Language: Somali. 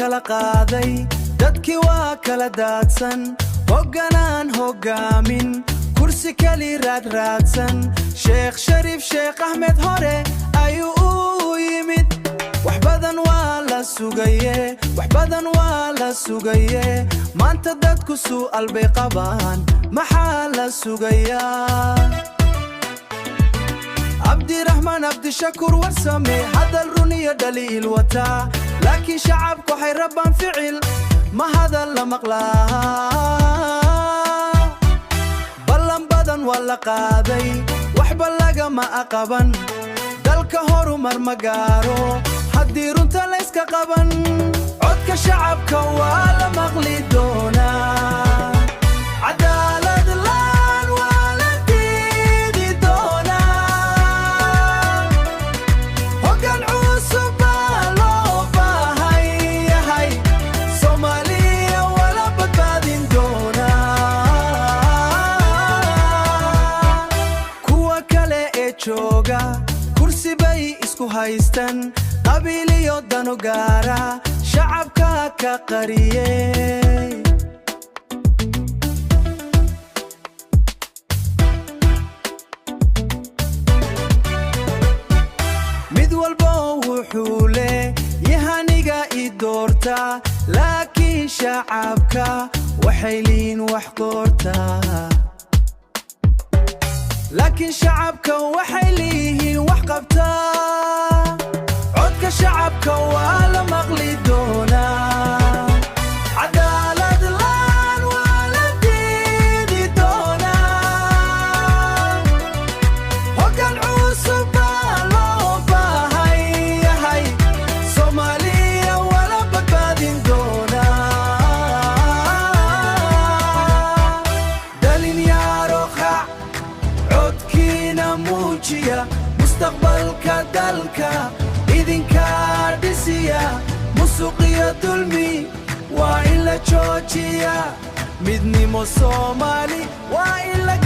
kala qaaday dadkii waa kala daadsan hogganaan hoggaamin kursi kali raadsan sheekh shariif sheekh axmed hore ayuu u yimid wax badan waa la sugaye maanta dadku su'aal bay qabaan maxaa la sugayaa Abdirahman Abdishakur warsame hadal runiya dhaliil wata laakiin shacabku waxay rabaan ficil ma hadal la maqlaa ballan badan waa la qaaday waxba lagama aqaban dalka horumar ma gaaro haddii runta la iska qaban codka shacabka waa la maqli doonaa cadaalad laan waa la diidi doonaa hoggaan cusub baa loo baahan yahay Soomaaliya wala badbaadin doonaa kuwa kale ee jooga kursi bay isku haystaan qabiil iyo dano gaara shacabka ka qariyay mid walba wuxuu leeyahaniga i doorta laakiin shacabka waxay liin wax qortaa laakiin shacabka waxay liihiin wax qabtaa codka shacabka waa la maqli doonaa cadaalad laan waa la diidi doonaa hoggaan cusub baa loo baahan yahay Soomaaliya wala badbaadin doonaa dhalinyaro qac codkiina muujiya mustaqbalka dalka idinka dhisiya musuq iyo dulmi waa in la joojiya midnimo Soomaali waa in la